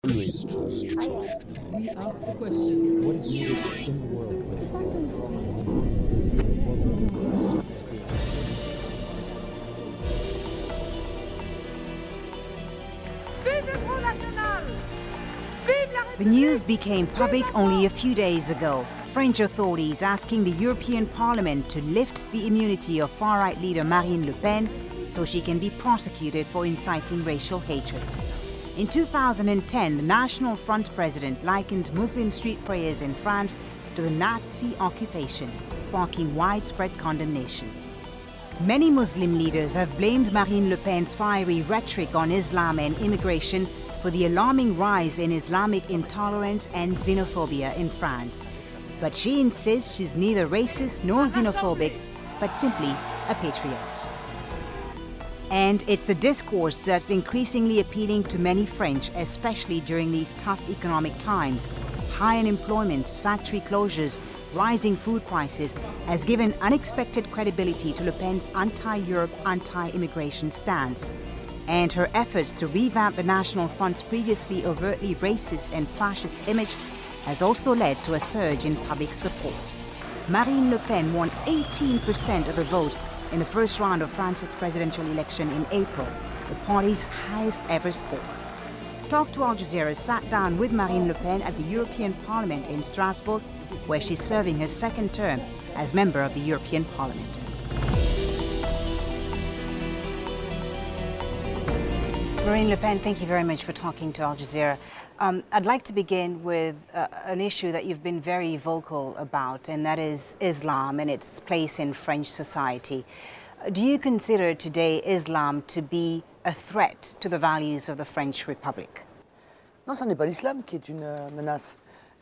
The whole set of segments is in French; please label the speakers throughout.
Speaker 1: We ask the question, what is needed in the world?
Speaker 2: The news became public only a few days ago. French authorities asking the European Parliament to lift the immunity of far-right leader Marine Le Pen so she can be prosecuted for inciting racial hatred. In 2010, the National Front president likened Muslim street prayers in France to the Nazi occupation, sparking widespread condemnation. Many Muslim leaders have blamed Marine Le Pen's fiery rhetoric on Islam and immigration for the alarming rise in Islamic intolerance and xenophobia in France. But she insists she's neither racist nor xenophobic, but simply a patriot. And it's a discourse that's increasingly appealing to many French, especially during these tough economic times. High unemployment, factory closures, rising food prices has given unexpected credibility to Le Pen's anti-Europe, anti-immigration stance. And her efforts to revamp the National Front's previously overtly racist and fascist image has also led to a surge in public support. Marine Le Pen won 18% of the vote in the first round of France's presidential election in April, the party's highest ever score. Talk to Al Jazeera sat down with Marine Le Pen at the European Parliament in Strasbourg, where she's serving her second term as member of the European Parliament. Marine Le Pen, thank you very much for talking to Al Jazeera. I'd like to begin with an issue that you've been very vocal about, and that is Islam and its place in French society. Do you consider today Islam to be a threat to the values of the French Republic?
Speaker 3: Non, ce n'est pas l'islam qui est une menace.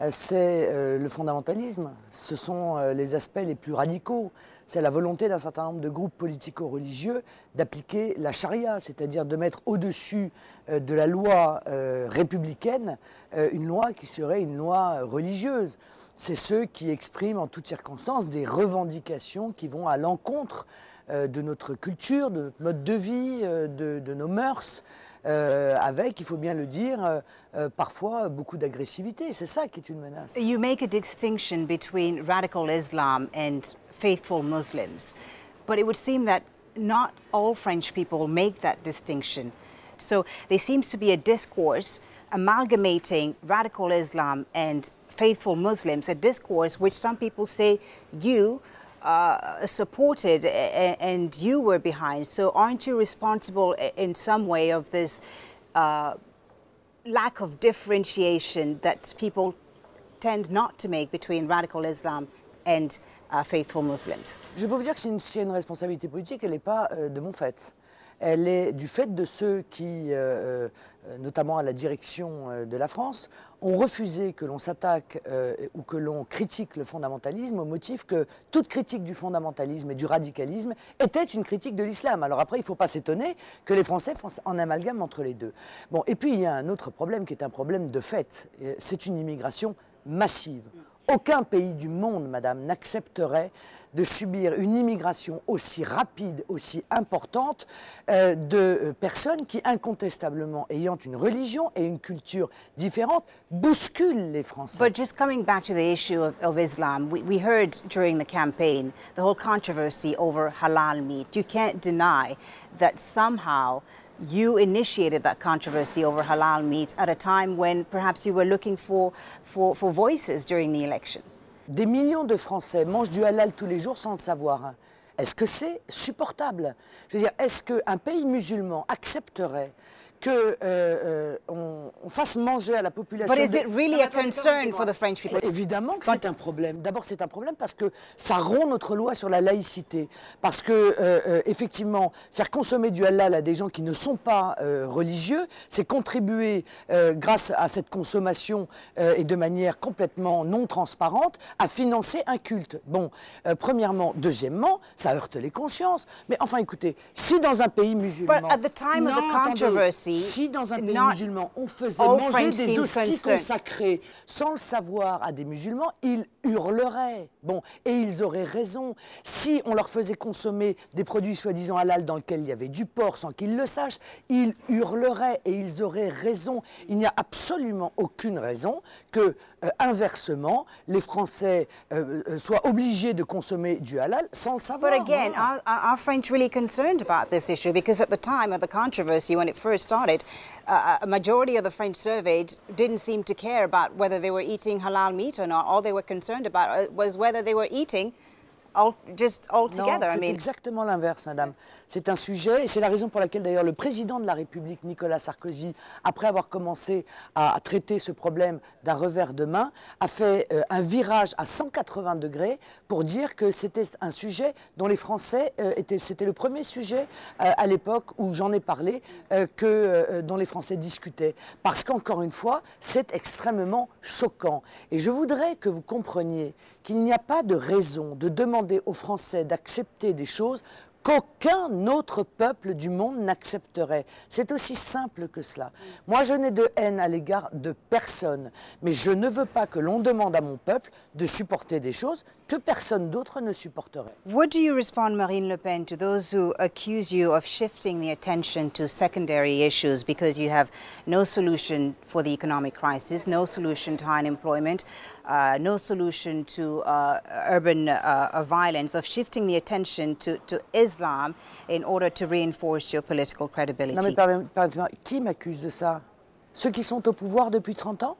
Speaker 3: C'est le fondamentalisme, ce sont les aspects les plus radicaux. C'est la volonté d'un certain nombre de groupes politico-religieux d'appliquer la charia, c'est-à-dire de mettre au-dessus de la loi républicaine une loi qui serait une loi religieuse. C'est ceux qui expriment en toutes circonstances des revendications qui vont à l'encontre de notre culture, de notre mode de vie, de nos mœurs. Avec, il faut bien le dire, parfois beaucoup d'agressivité. C'est ça qui est une menace.
Speaker 2: You make a distinction between radical Islam and faithful Muslims, but it would seem that not all French people make that distinction. So there seems to be a discourse amalgamating radical Islam and faithful Muslims, a discourse which some people say you supported and you were behind. So aren't you responsible in some way of this lack of differentiation that people tend not to make between radical Islam and faithful Muslims?
Speaker 3: Je peux vous dire que s'il y a une responsabilité politique, elle n'est pas de mon fait. Elle est du fait de ceux qui, notamment à la direction de la France, ont refusé que l'on s'attaque ou que l'on critique le fondamentalisme au motif que toute critique du fondamentalisme et du radicalisme était une critique de l'islam. Alors après, il ne faut pas s'étonner que les Français font un amalgame entre les deux. Bon, et puis il y a un autre problème qui est un problème de fait. C'est une immigration massive. Aucun pays du monde, madame, n'accepterait de subir une immigration aussi rapide, aussi importante de personnes qui, incontestablement, ayant une religion et une culture différentes, bousculent les Français.
Speaker 2: But just coming back to the issue of Islam, we heard during the campaign the whole controversy over halal meat. You can't deny that somehow you initiated that controversy over halal meat at a time when perhaps you were looking for voices during the election.
Speaker 3: Des millions de Français mangent du halal tous les jours sans le savoir. Est-ce que c'est supportable? Je veux dire, est-ce qu'un pays musulman accepterait qu'on fasse manger à la population...
Speaker 2: But is it really a concern for the French people?
Speaker 3: Évidemment que c'est un problème. D'abord, c'est un problème parce que ça rompt notre loi sur la laïcité. Parce que, effectivement, faire consommer du halal à des gens qui ne sont pas religieux, c'est contribuer, grâce à cette consommation et de manière complètement non transparente, à financer un culte. Bon, premièrement. Deuxièmement, ça heurte les consciences. Mais enfin, écoutez, si dans un pays musulman...
Speaker 2: But at the time of the controversy,
Speaker 3: Si dans un pays
Speaker 2: not
Speaker 3: musulman, on faisait
Speaker 2: all
Speaker 3: manger
Speaker 2: French
Speaker 3: des
Speaker 2: seem
Speaker 3: hosties
Speaker 2: concerned.
Speaker 3: consacrées sans le savoir à des musulmans, ils hurleraient. Bon, et ils auraient raison. Si on leur faisait consommer des produits soi-disant halal dans lesquels il y avait du porc sans qu'ils le sachent, ils hurleraient et ils auraient raison. Il n'y a absolument aucune raison que, inversement, les Français soient obligés de consommer du halal sans le savoir.
Speaker 2: But again,
Speaker 3: Voilà.
Speaker 2: are French really concerned about this issue? Because at the time of the controversy, when it first started, a majority of the French surveyed didn't seem to care about whether they were eating halal meat or not. All they were concerned about was whether they were eating just altogether.
Speaker 3: Non, c'est exactement l'inverse, madame. C'est un sujet, et c'est la raison pour laquelle d'ailleurs le président de la République, Nicolas Sarkozy, après avoir commencé à traiter ce problème d'un revers de main, a fait un virage à 180 degrés pour dire que c'était un sujet dont les Français c'était le premier sujet à l'époque où j'en ai parlé, dont les Français discutaient. Parce qu'encore une fois, c'est extrêmement choquant. Et je voudrais que vous compreniez qu'il n'y a pas de raison de demander aux Français d'accepter des choses qu'aucun autre peuple du monde n'accepterait. C'est aussi simple que cela. Moi, je n'ai de haine à l'égard de personne, mais je ne veux pas que l'on demande à mon peuple de supporter des choses que personne d'autre ne supporterait.
Speaker 2: What do you respond, Marine Le Pen, to those who accuse you of shifting the attention to secondary issues because you have no solution for the economic crisis, no solution to high unemployment, no solution to urban violence, of shifting the attention to Islam in order to reinforce your political credibility?
Speaker 3: Non mais permettez-moi, qui m'accuse de ça? Ceux qui sont au pouvoir depuis 30 ans?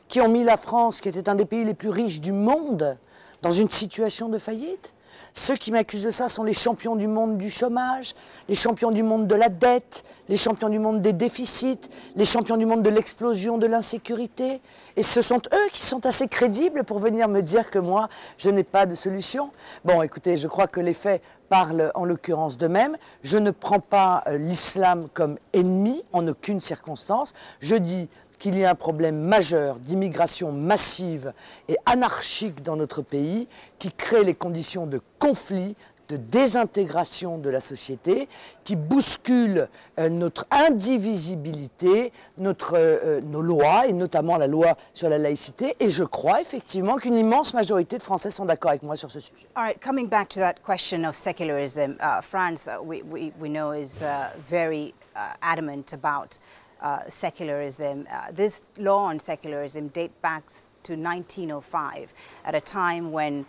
Speaker 3: Qui ont mis la France, qui était un des pays les plus riches du monde, dans une situation de faillite? Ceux qui m'accusent de ça sont les champions du monde du chômage, les champions du monde de la dette, les champions du monde des déficits, les champions du monde de l'explosion de l'insécurité. Et ce sont eux qui sont assez crédibles pour venir me dire que moi, je n'ai pas de solution. Bon, écoutez, je crois que les faits parlent en l'occurrence d'eux-mêmes. Je ne prends pas l'islam comme ennemi en aucune circonstance. Je dis qu'il y a un problème majeur d'immigration massive et anarchique dans notre pays qui crée les conditions de conflit, de désintégration de la société, qui bouscule notre indivisibilité, nos lois, et notamment la loi sur la laïcité. Et je crois effectivement qu'une immense majorité de Français sont d'accord avec moi sur ce sujet.
Speaker 2: All right, coming back to that question of secularism, France, we know, is very adamant about secularism. This law on secularism dates back to 1905, at a time when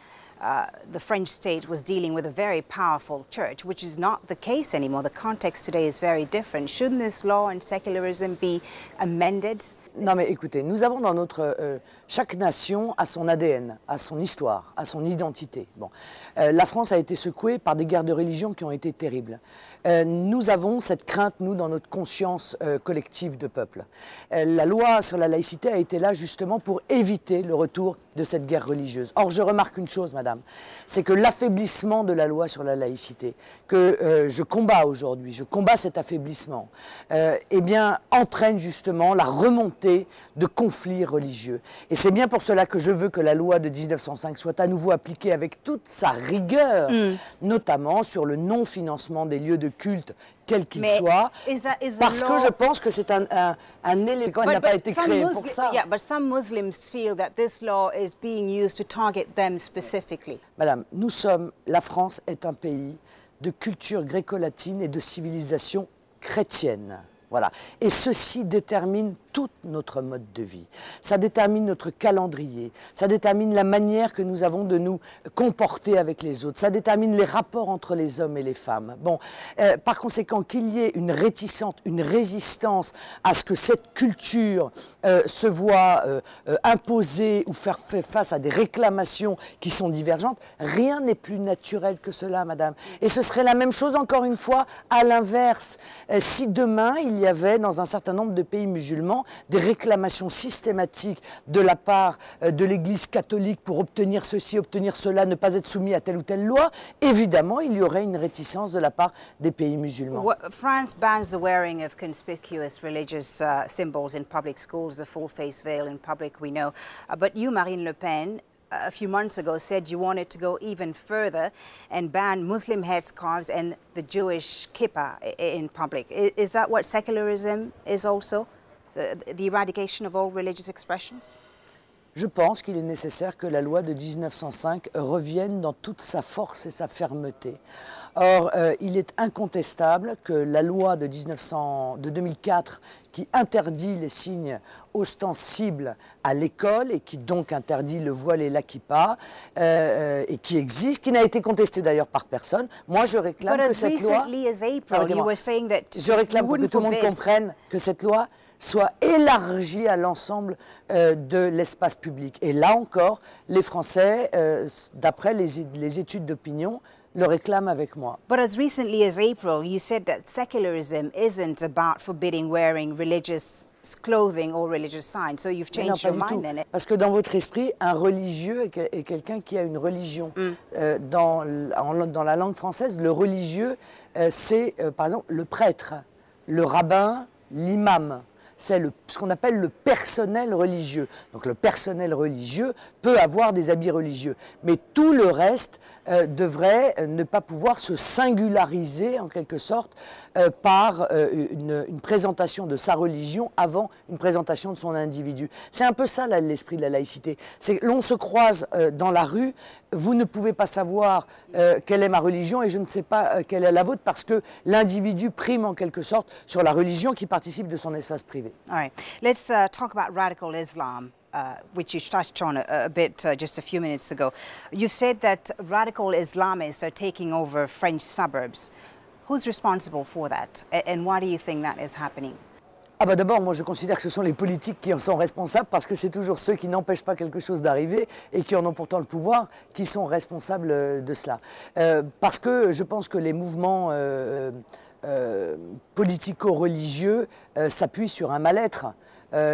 Speaker 2: the French state was dealing with a very powerful church, which is not the case anymore. The context today is very different. Shouldn't this law on secularism be amended?
Speaker 3: Non mais écoutez, nous avons dans chaque nation a son ADN, a son histoire, a son identité. Bon, la France a été secouée par des guerres de religion qui ont été terribles. Nous avons cette crainte, nous, dans notre conscience collective de peuple. La loi sur la laïcité a été là justement pour éviter le retour de cette guerre religieuse. Or, je remarque une chose, madame, c'est que l'affaiblissement de la loi sur la laïcité, que je combats aujourd'hui, je combats cet affaiblissement, eh bien, entraîne justement la remontée de conflits religieux. Et c'est bien pour cela que je veux que la loi de 1905 soit à nouveau appliquée avec toute sa rigueur, notamment sur le non-financement des lieux de culte, quels qu'ils soient, parce que je pense que c'est un élément qui n'a pas été créé pour ça.
Speaker 2: Yeah, but some Muslims feel that this law is being used to target them specifically.
Speaker 3: Madame, la France est un pays de culture gréco-latine et de civilisation chrétienne. Voilà. Et ceci détermine tout notre mode de vie. Ça détermine notre calendrier. Ça détermine la manière que nous avons de nous comporter avec les autres. Ça détermine les rapports entre les hommes et les femmes. Bon, par conséquent, qu'il y ait une réticence, une résistance à ce que cette culture se voit imposer ou faire face à des réclamations qui sont divergentes, rien n'est plus naturel que cela, madame. Et ce serait la même chose, encore une fois, à l'inverse. Si demain, il y avait dans un certain nombre de pays musulmans des réclamations systématiques de la part de l'Église catholique pour obtenir ceci, obtenir cela, ne pas être soumis à telle ou telle loi, évidemment, il y aurait une réticence de la part des pays musulmans.
Speaker 2: France bans the wearing of conspicuous religious symbols in public schools, the full face veil in public, we know. But you, Marine Le Pen, a few months ago said you wanted to go even further and ban Muslim headscarves and the Jewish kippah in public. Is that what secularism is also? The eradication of all religious expressions?
Speaker 3: Je pense qu'il est nécessaire que la loi de 1905 revienne dans toute sa force et sa fermeté. Or, il est incontestable que la loi de 2004 qui interdit les signes ostensibles à l'école et qui donc interdit le voile et la kippa, et qui existe, qui n'a été contestée d'ailleurs par personne. Moi, je réclame que cette loi... Je réclame pour que tout le monde comprenne que cette loi soit élargie à l'ensemble de l'espace public. Et là encore, les Français, d'après les études d'opinion, le réclament avec moi.
Speaker 2: But as recently as April, you said that secularism isn't about forbidding wearing religious clothing or religious signs. So you've changed your mind then.
Speaker 3: Parce que dans votre esprit, un religieux est quelqu'un qui a une religion. Dans la langue française, le religieux, c'est par exemple le prêtre, le rabbin, l'imam. C'est ce qu'on appelle le personnel religieux. Donc le personnel religieux peut avoir des habits religieux. Mais tout le reste devrait ne pas pouvoir se singulariser en quelque sorte par une présentation de sa religion avant une présentation de son individu. C'est un peu ça l'esprit de la laïcité. L'on se croise dans la rue, vous ne pouvez pas savoir quelle est ma religion et je ne sais pas quelle est la vôtre parce que l'individu prime en quelque sorte sur la religion qui participe de son espace privé.
Speaker 2: All right. Let's talk about radical Islam. Which you touched on a bit just a few minutes ago. You said that radical Islamists are taking over French suburbs. Who's responsible for that? And why do you think that is happening?
Speaker 3: Ah bah d'abord, moi je considère que ce sont les politiques qui en sont responsables parce que c'est toujours ceux qui n'empêchent pas quelque chose d'arriver et qui en ont pourtant le pouvoir qui sont responsables de cela. Parce que je pense que les mouvements politico-religieux s'appuient sur un mal-être.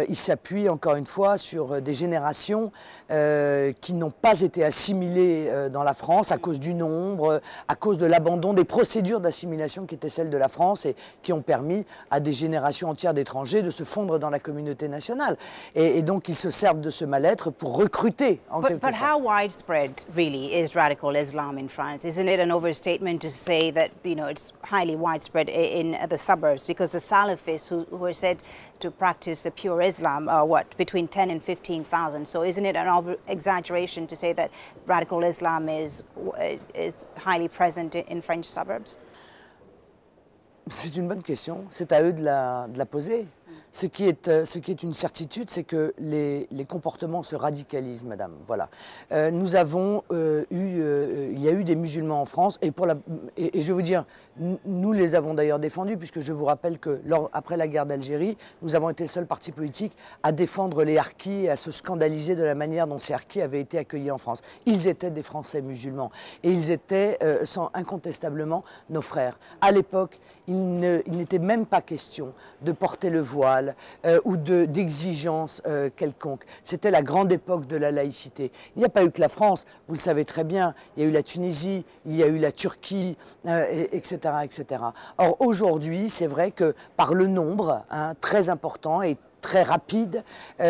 Speaker 3: Il s'appuie encore une fois sur des générations qui n'ont pas été assimilées dans la France à cause du nombre, à cause de l'abandon des procédures d'assimilation qui étaient celles de la France et qui ont permis à des générations entières d'étrangers de se fondre dans la communauté nationale. Et donc ils se servent de ce mal-être pour recruter en quelque sorte.
Speaker 2: But how widespread really is radical Islam in France? Isn't it an overstatement to say that it's highly widespread in the suburbs? Because the Salafists who are said to practice the pure Islam are between 10 and 15,000. So isn't it an over-exaggeration to say that radical Islam is highly present in French suburbs?
Speaker 3: C'est une bonne question. C'est à eux de la poser. Ce qui est une certitude, c'est que les comportements se radicalisent, madame. Voilà. Nous avons il y a eu des musulmans en France, et je vais vous dire, nous les avons d'ailleurs défendus, puisque je vous rappelle que après la guerre d'Algérie, nous avons été le seul parti politique à défendre les harkis et à se scandaliser de la manière dont ces harkis avaient été accueillis en France. Ils étaient des Français musulmans, et ils étaient incontestablement nos frères. À l'époque, il n'était même pas question de porter le voile ou d'exigence quelconque. C'était la grande époque de la laïcité. Il n'y a pas eu que la France, vous le savez très bien, il y a eu la Tunisie, il y a eu la Turquie, etc., etc. Or aujourd'hui, c'est vrai que par le nombre très important et très rapide,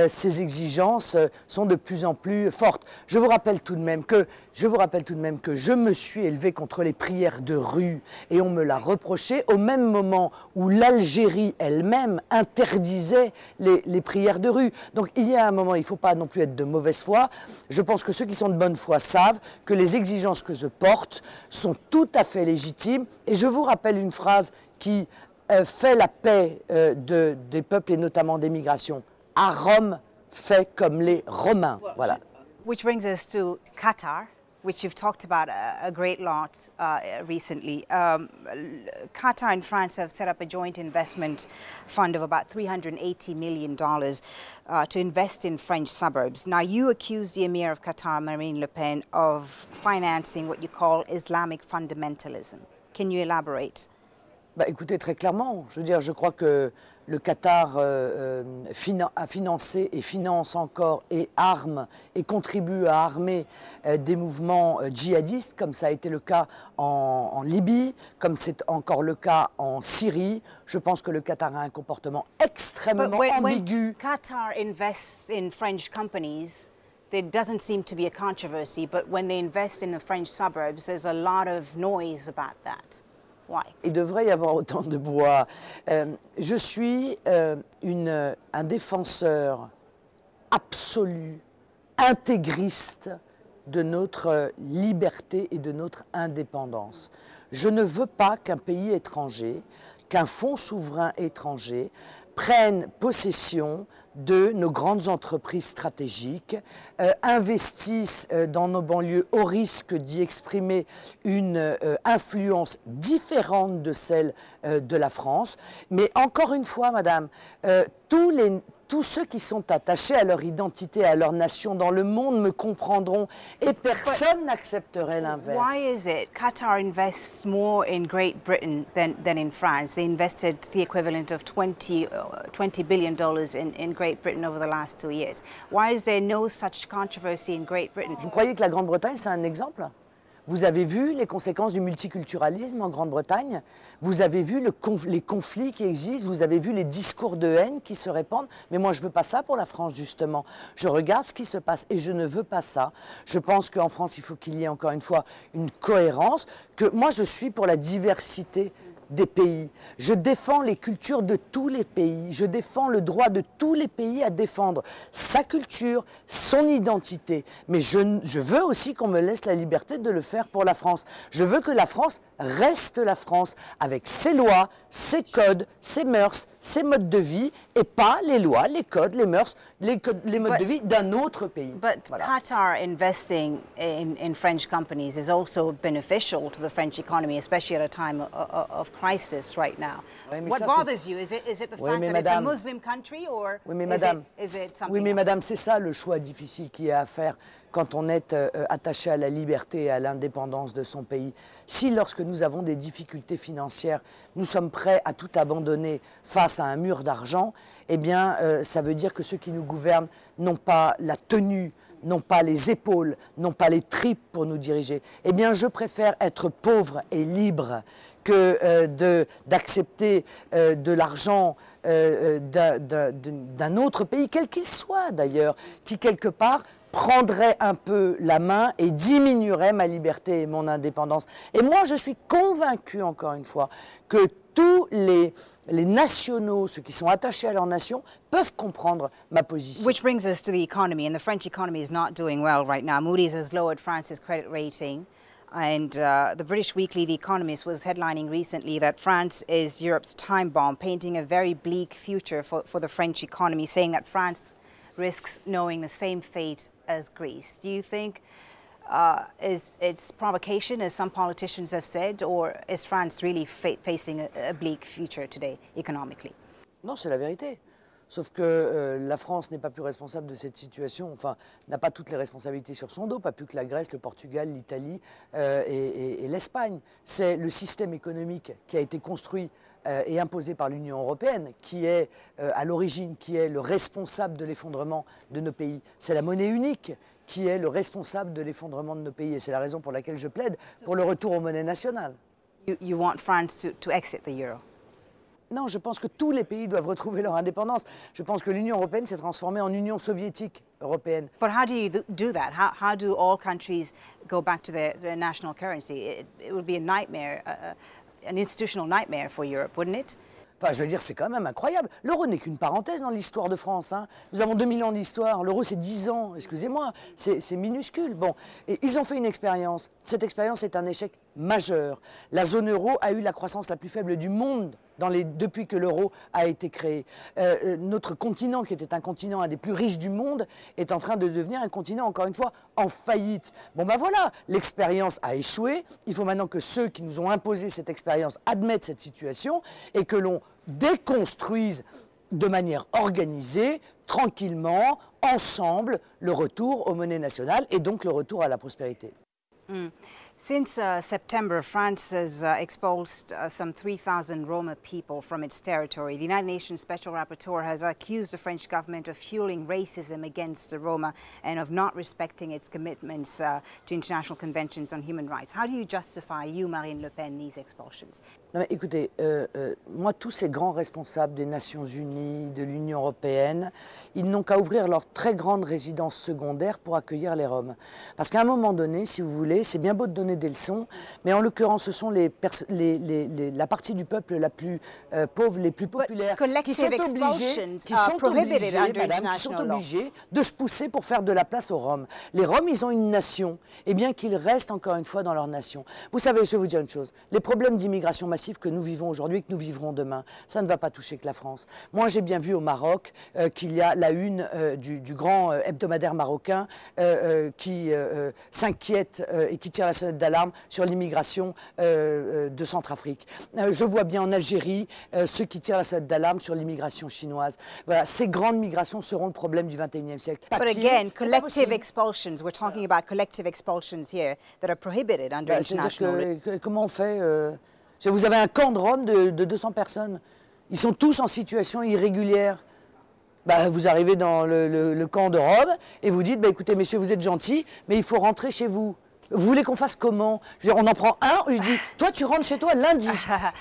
Speaker 3: ces exigences sont de plus en plus fortes. Je vous rappelle tout de même que je me suis élevé contre les prières de rue et on me l'a reproché au même moment où l'Algérie elle-même interdisait les prières de rue. Donc il y a un moment, il ne faut pas non plus être de mauvaise foi. Je pense que ceux qui sont de bonne foi savent que les exigences que je porte sont tout à fait légitimes. Et je vous rappelle une phrase qui fait la paix des peuples et notamment des migrations. À Rome, fait comme les Romains. Voilà.
Speaker 2: Which brings us to Qatar, which you've talked about a great lot recently. Qatar and France have set up a joint investment fund of about $380 million to invest in French suburbs. Now, you accuse the Emir of Qatar, Marine Le Pen, of financing what you call Islamic fundamentalism. Can you elaborate?
Speaker 3: Bah, écoutez, très clairement, je veux dire, je crois que le Qatar a financé et finance encore et arme et contribue à armer des mouvements djihadistes, comme ça a été le cas en Libye, comme c'est encore le cas en Syrie. Je pense que le Qatar a un comportement extrêmement ambigu.
Speaker 2: When Qatar invests in French companies, there doesn't seem to be a controversy, but when they invest in the French suburbs, there's a lot of noise about that. Why?
Speaker 3: Il devrait y avoir autant de bois. Je suis un défenseur absolu, intégriste de notre liberté et de notre indépendance. Je ne veux pas qu'un pays étranger, qu'un fonds souverain étranger prennent possession de nos grandes entreprises stratégiques, investissent dans nos banlieues au risque d'y exprimer une influence différente de celle de la France. Mais encore une fois, madame, tous ceux qui sont attachés à leur identité, à leur nation dans le monde me comprendront et personne n'accepterait l'inverse.
Speaker 2: Why is it Qatar invests more in Great Britain than in France? They invested the equivalent of $20 billion in Great Britain over the last 2 years. Why is there no such controversy in Great Britain?
Speaker 3: Vous croyez que la Grande-Bretagne, c'est un exemple ? Vous avez vu les conséquences du multiculturalisme en Grande-Bretagne, vous avez vu les conflits qui existent, vous avez vu les discours de haine qui se répandent. Mais moi, je ne veux pas ça pour la France, justement. Je regarde ce qui se passe et je ne veux pas ça. Je pense qu'en France, il faut qu'il y ait encore une fois une cohérence, que moi, je suis pour la diversité des pays. Je défends les cultures de tous les pays. Je défends le droit de tous les pays à défendre sa culture, son identité. Mais je veux aussi qu'on me laisse la liberté de le faire pour la France. Je veux que la France reste la France avec ses lois, ses codes, ses mœurs, ses modes de vie et pas les lois, les codes, les mœurs, les modes de vie d'un autre pays.
Speaker 2: But
Speaker 3: voilà.
Speaker 2: Qatar investing in French companies is also beneficial to the French economy, especially at a time of crisis right now.
Speaker 3: Oui,
Speaker 2: What bothers you? Is it the fact that it's a Muslim country or
Speaker 3: oui, mais madame,
Speaker 2: is it something
Speaker 3: oui, mais
Speaker 2: else?
Speaker 3: madame, c'est ça le choix difficile qu'il y a à faire quand on est attaché à la liberté et à l'indépendance de son pays. Si lorsque nous avons des difficultés financières, nous sommes prêts à tout abandonner face à un mur d'argent, eh bien, ça veut dire que ceux qui nous gouvernent n'ont pas la tenue, n'ont pas les épaules, n'ont pas les tripes pour nous diriger. Eh bien, je préfère être pauvre et libre que d'accepter de l'argent d'un autre pays, quel qu'il soit d'ailleurs, qui quelque part prendrait un peu la main et diminuerait ma liberté et mon indépendance. Et moi, je suis convaincu, encore une fois, que tous les nationaux, ceux qui sont attachés à leur nation, peuvent comprendre ma position.
Speaker 2: Which brings us to the economy, and the French economy is not doing well right now. Moody's has lowered France's credit rating. And the British weekly The Economist was headlining recently that France is Europe's time bomb, painting a very bleak future for the French economy, saying that France risks knowing the same fate as Greece. Do you think it's provocation, as some politicians have said, or is France really facing a bleak future today economically?
Speaker 3: Non, c'est la vérité. Sauf que la France n'est pas plus responsable de cette situation, enfin, n'a pas toutes les responsabilités sur son dos, pas plus que la Grèce, le Portugal, l'Italie et l'Espagne. C'est le système économique qui a été construit et imposé par l'Union européenne qui est à l'origine, qui est le responsable de l'effondrement de nos pays. C'est la monnaie unique qui est le responsable de l'effondrement de nos pays. Et c'est la raison pour laquelle je plaide pour le retour aux monnaies nationales.
Speaker 2: You want France to exit the euro?
Speaker 3: Non, je pense que tous les pays doivent retrouver leur indépendance. Je pense que l'Union européenne s'est transformée en Union soviétique européenne.
Speaker 2: But how do you do that? How do all countries go back to their national currency? It would be a nightmare, an institutional nightmare for Europe, wouldn't it?
Speaker 3: Enfin, je veux dire, c'est quand même incroyable. L'euro n'est qu'une parenthèse dans l'histoire de France. Hein. Nous avons 2000 ans d'histoire. L'euro, c'est 10 ans. Excusez-moi, c'est minuscule. Bon, et ils ont fait une expérience. Cette expérience est un échec majeur. La zone euro a eu la croissance la plus faible du monde depuis que l'euro a été créé. Notre continent, qui était un continent un des plus riches du monde, est en train de devenir un continent, encore une fois, en faillite. Bon ben voilà, l'expérience a échoué. Il faut maintenant que ceux qui nous ont imposé cette expérience admettent cette situation et que l'on déconstruise de manière organisée, tranquillement, ensemble, le retour aux monnaies nationales et donc le retour à la prospérité.
Speaker 2: Since September, France has expulsed some 3,000 Roma people from its territory. The United Nations Special Rapporteur has accused the French government of fueling racism against the Roma and of not respecting its commitments to international conventions on human rights. How do you justify, you, Marine Le Pen, these expulsions?
Speaker 3: Non mais écoutez, moi, tous ces grands responsables des Nations Unies, de l'Union Européenne, ils n'ont qu'à ouvrir leur très grande résidence secondaire pour accueillir les Roms. Parce qu'à un moment donné, si vous voulez, c'est bien beau de donner des leçons, mais en l'occurrence, ce sont la partie du peuple la plus pauvre, les plus populaires, qui sont obligés de se pousser pour faire de la place aux Roms. Les Roms, ils ont une nation, et bien qu'ils restent encore une fois dans leur nation. Vous savez, je vais vous dire une chose, les problèmes d'immigration massive que nous vivons aujourd'hui et que nous vivrons demain, ça ne va pas toucher que la France. Moi, j'ai bien vu au Maroc qu'il y a la une du grand hebdomadaire marocain qui s'inquiète et qui tire la sonnette d'alarme sur l'immigration de Centrafrique. Je vois bien en Algérie ceux qui tirent la sonnette d'alarme sur l'immigration chinoise. Voilà, ces grandes migrations seront le problème du XXIe siècle.
Speaker 2: But again, collective expulsions, we're talking about collective expulsions here that are prohibited under international law.
Speaker 3: Comment on fait vous avez un camp de Roms de 200 personnes. Ils sont tous en situation irrégulière. Vous arrivez dans le camp de Roms et vous dites, écoutez, messieurs, vous êtes gentils, mais il faut rentrer chez vous. Vous voulez qu'on fasse comment? Je veux dire, on en prend un, on lui dit, toi tu rentres chez toi lundi,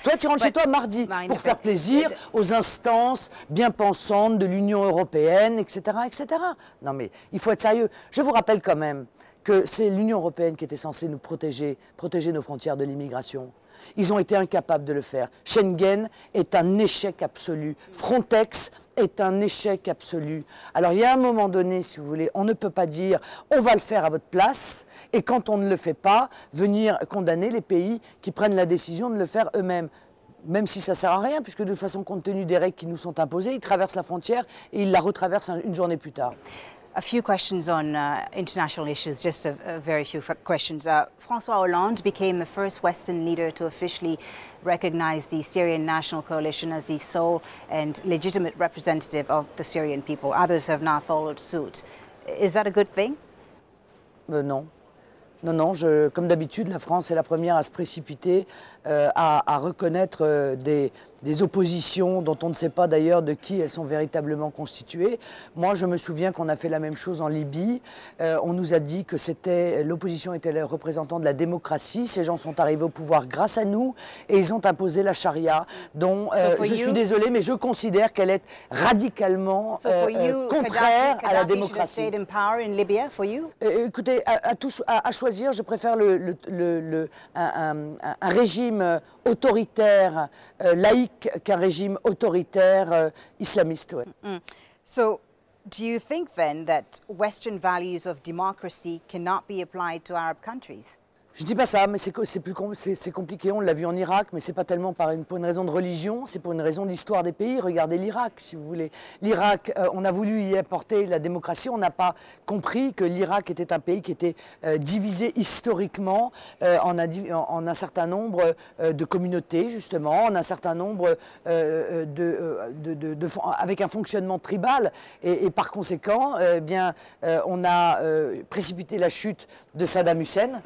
Speaker 3: toi tu rentres chez toi mardi, pour faire plaisir aux instances bien pensantes de l'Union européenne, etc., etc. Non mais il faut être sérieux. Je vous rappelle quand même que c'est l'Union européenne qui était censée nous protéger nos frontières de l'immigration. Ils ont été incapables de le faire. Schengen est un échec absolu. Frontex est un échec absolu. Alors il y a un moment donné, si vous voulez, on ne peut pas dire on va le faire à votre place et quand on ne le fait pas, venir condamner les pays qui prennent la décision de le faire eux-mêmes. Même si ça ne sert à rien, puisque de toute façon, compte tenu des règles qui nous sont imposées, ils traversent la frontière et ils la retraversent une journée plus tard.
Speaker 2: A few questions on international issues, just a very few questions. François Hollande became the first Western leader to officially recognize the Syrian National Coalition as the sole and legitimate representative of the Syrian people. Others have now followed suit. Is that a good thing?
Speaker 3: Non. Non, comme d'habitude, la France est la première à se précipiter, à reconnaître des oppositions dont on ne sait pas d'ailleurs de qui elles sont véritablement constituées. Moi, je me souviens qu'on a fait la même chose en Libye. On nous a dit que l'opposition était le représentant de la démocratie. Ces gens sont arrivés au pouvoir grâce à nous et ils ont imposé la charia, dont je suis désolée, mais je considère qu'elle est radicalement contraire à la démocratie. Écoutez, à choisir, je préfère un régime autoritaire, laïque, qu'un régime autoritaire islamiste. Ouais.
Speaker 2: So, do you think then that Western values of democracy cannot be applied to Arab countries?
Speaker 3: Je ne dis pas ça, mais c'est compliqué. On l'a vu en Irak, mais ce n'est pas tellement pour une raison de religion, c'est pour une raison d'histoire des pays. Regardez l'Irak, si vous voulez. L'Irak, on a voulu y apporter la démocratie. On n'a pas compris que l'Irak était un pays qui était divisé historiquement en un certain nombre de communautés, justement, en un certain nombre avec un fonctionnement tribal. Et par conséquent, on a précipité la chute de Saddam Hussein.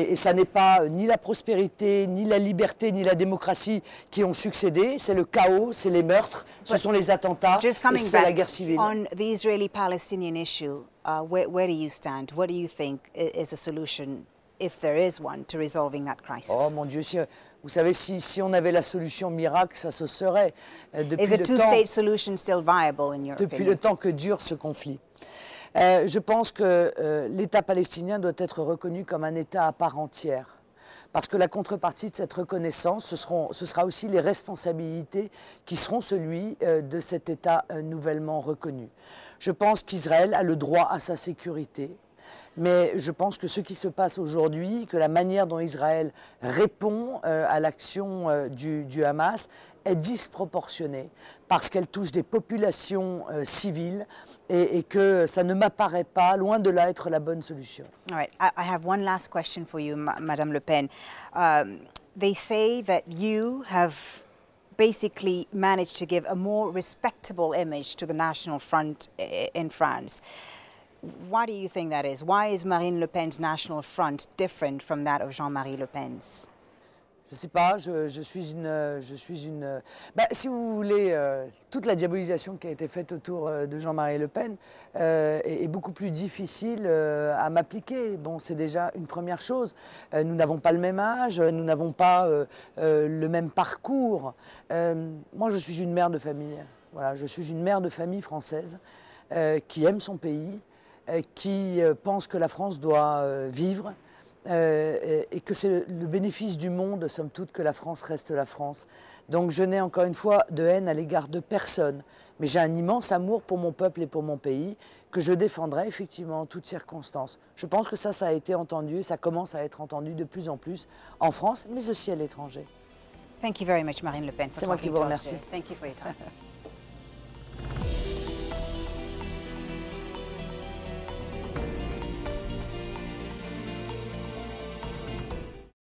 Speaker 3: Et ça n'est pas ni la prospérité, ni la liberté, ni la démocratie qui ont succédé. C'est le chaos, c'est les meurtres, ce sont les attentats, et c'est la guerre civile.
Speaker 2: On the Israeli-Palestinian issue, where do you stand? What do you think is a solution, if there is one, to resolving that crisis?
Speaker 3: Oh mon Dieu, vous savez, si on avait la solution miracle, ça se serait.
Speaker 2: Is a two-state solution still viable in your opinion?
Speaker 3: Depuis le temps que dure ce conflit. Je pense que l'État palestinien doit être reconnu comme un État à part entière. Parce que la contrepartie de cette reconnaissance, ce sera aussi les responsabilités qui seront celui de cet État nouvellement reconnu. Je pense qu'Israël a le droit à sa sécurité. Mais je pense que ce qui se passe aujourd'hui, que la manière dont Israël répond à l'action du Hamas est disproportionnée parce qu'elle touche des populations civiles et que ça ne m'apparaît pas, loin de là, être la bonne solution.
Speaker 2: All right. I have one last question for you, Madame Le Pen. They say that you have basically managed to give a more respectable image to the National Front in France. Why do you think that is? Why is Marine Le Pen's National Front different from that of Jean-Marie Le Pen's?
Speaker 3: Je ne sais pas, je suis une... si vous voulez, toute la diabolisation qui a été faite autour de Jean-Marie Le Pen est beaucoup plus difficile à m'appliquer. Bon, c'est déjà une première chose. Nous n'avons pas le même âge, nous n'avons pas le même parcours. Moi, je suis une mère de famille. Voilà, je suis une mère de famille française qui aime son pays, qui pense que la France doit vivre, et que c'est le bénéfice du monde, somme toute, que la France reste la France. Donc je n'ai encore une fois de haine à l'égard de personne, mais j'ai un immense amour pour mon peuple et pour mon pays, que je défendrai effectivement en toutes circonstances. Je pense que ça a été entendu et ça commence à être entendu de plus en plus en France, mais aussi à l'étranger.
Speaker 2: Thank you very much, Marine Le Pen.
Speaker 3: C'est moi qui vous remercie.
Speaker 2: Thank you for your time.